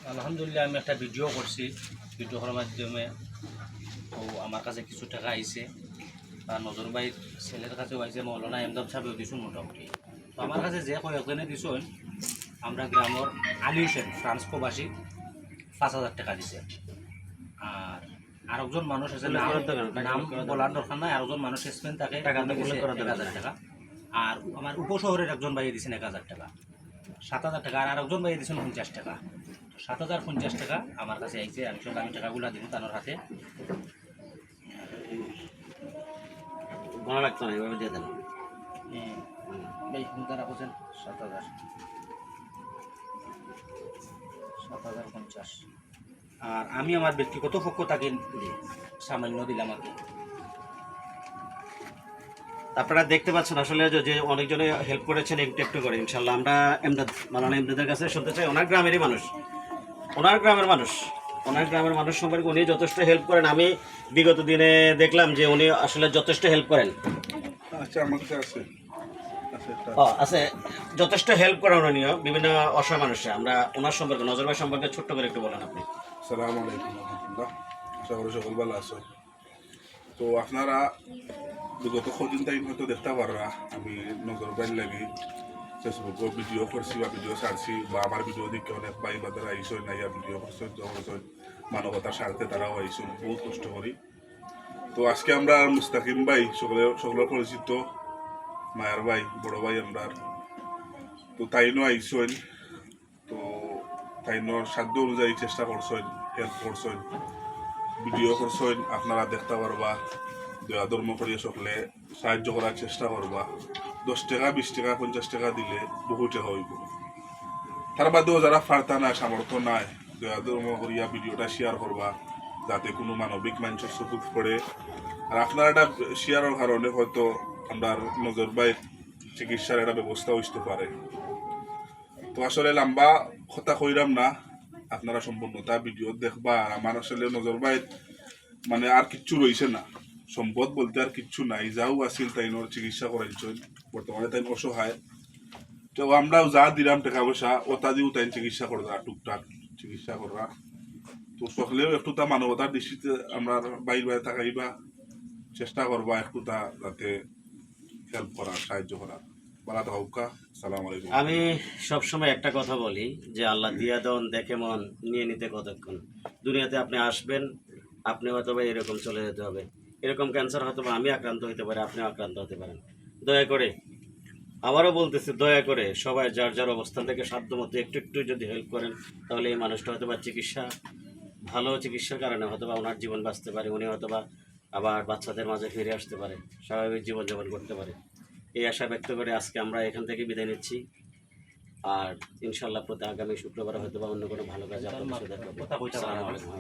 আলহামদুলিল্লাহ আমি একটা ভিডিও করছি, ভিডিও করার মাধ্যমে তো আমার কাছে কিছু টাকা আইছে, আর নজর ভাই ছেলের কাছেও আইছে, মৌলানা এমদাদ সাহেবেও দিছুন মোটামুটি। তো আমার কাছে যে কয়েকজনে দিছুন, আমরা গ্রামের আলী হোসেন ফ্রান্স প্রবাসী 5,000 টাকা দিছে। আর আরেকজন মানুষ আছে, নাম বলার দরকার নাই, আরেকজন মানুষ স্পেন তাকে 1,000 টাকা। আর আমার উপশহরের একজন ভাই দিয়েছেন 1,000 টাকা, 7,000 টাকা। আর আরেকজন ভাই দিয়েছেন 50 টাকা। 7,050 টাকা আমার কাছে আইছে। আমি টাকাগুলো দিব তানোর হাতে। ভালো লাগতো না, এভাবে দিয়ে দেন। এই মুদারা বলছেন 7,050। আর আমি আমার ব্যক্তিগত পক্ষ তাকে সামান্য দিলাম আর কি। আপনারা দেখতে পাচ্ছেন আসলে যে অনেকজনে হেল্প করেছেন একটু একটু করে। ইনশাল্লাহ আমরা এমদাদ মাওলানা এমদাদের কাছে শুনতে চাই, ওনার গ্রামের মানুষ সম্পর্কে উনি যথেষ্ট হেল্প করেন। আমি বিগত দিনে দেখলাম যে উনি আসলে যথেষ্ট হেল্প করেন। আচ্ছা, আমার কাছে আছে আছে, যথেষ্ট হেল্প করেন উনিও বিভিন্ন অসহায় মানুষরা। আমরা ওনার সম্পর্কে, নজর ভাই সম্পর্কে ছোট্ট করে একটু বলেন আপনি। আসসালামু আলাইকুম রহমতুল্লাহ। আশা করি সকল ভালো আছো। তো আপনারা বিগত কদিন টাইম হয়তো দেখতে পাররা আমি নজর বাইর লাগি ফেসবুকে ভিডিও করছি বা ভিডিও ছাড়ছি, বা আমার ভিডিও দেখে অনেক ভাই বাদারা আইসো নাইয়া ভিডিও করছেন, মানবতার স্বার্থে তারাও আইসো, বহুত কষ্ট করি। তো আজকে আমরা মুস্তাকিম ভাই সকলের পরিচিত মায়ার ভাই, বড় ভাই আমরা, তো তাইনও আইসেন। তো তাইনোর সাধ্য অনুযায়ী চেষ্টা করছেন, হেল্প করছেন, ভিডিও করছেন, আপনারা দেখতে পারবা। দয়া ধর্ম করিয়ে সকলে সাহায্য করার চেষ্টা করবা। 10 টাকা 20 টাকা 50 টাকা দিলে বহু টাকা হইব। তার বাদেও যারা ফার্তা নাই, সামর্থ্য নাই, দয়া ধর্ম করিয়া ভিডিওটা শেয়ার করবা, যাতে কোনো মানবিক মানুষের চকুত পড়ে। আর আপনার এটা শেয়ারের কারণে হয়তো আমরা নজর বাই চিকিৎসার একটা ব্যবস্থা হইতে পারে। তো আসলে লম্বা কথা কইরাম না, আপনারা সম্পূর্ণতা ভিডিও দেখবা। আর আমার আসলে নজর বাই মানে আর কিচ্ছু রয়েছে না, সম্পদ বলতে আর কিচ্ছু নাই। যাও আসিল তাইনোর চিকিৎসা করাইছেন, বর্তমানে তাই অসহায়। তো আমরাও যা দিলাম টাকা পয়সা ওটা দিয়েও তাই চিকিৎসা করবা, টুকটাক চিকিৎসা করবা। তো সকলেও একটু তা মানবতার দৃষ্টিতে আমরা বাইরে থাকাইবা, চেষ্টা করবা একটু তা যাতে হেল্প করার, সাহায্য করার। বালা থাকুকা। আসসালামু আলাইকুম। আমি সবসময় একটা কথা বলি যে আল্লাহ দিয়া দন দেখে মন নিয়ে নিতে কতক্ষণ। দুনিয়াতে আপনি আসবেন, আপনি হয়তো বা এরকম চলে যেতে হবে। এরকম ক্যান্সার হয়তো বা আমি আক্রান্ত হতে পারি, আপনিও আক্রান্ত হতে পারেন। দয়া করে, আবারও বলতেছি, দয়া করে সবাই যার যার অবস্থান থেকে সাধ্যমতো একটু একটু যদি হেল্প করেন, তাহলে এই মানুষটা হয়তো বা ভালো চিকিৎসার কারণে হয়তো বা ওনার জীবন বাঁচতে পারে। উনি হয়তো বা আবার বাচ্চাদের মাঝে ফিরে আসতে পারে, স্বাভাবিক জীবনযাপন করতে পারে। এই আশা ব্যক্ত করে আজকে আমরা এখান থেকে বিদায় নিচ্ছি। আর ইনশাল্লাহ প্রতি আগামী শুক্রবার হয়তো বা অন্য কোনো ভালো কাজে আপনাদের সাথে দেখা হবে। আসসালামু আলাইকুম।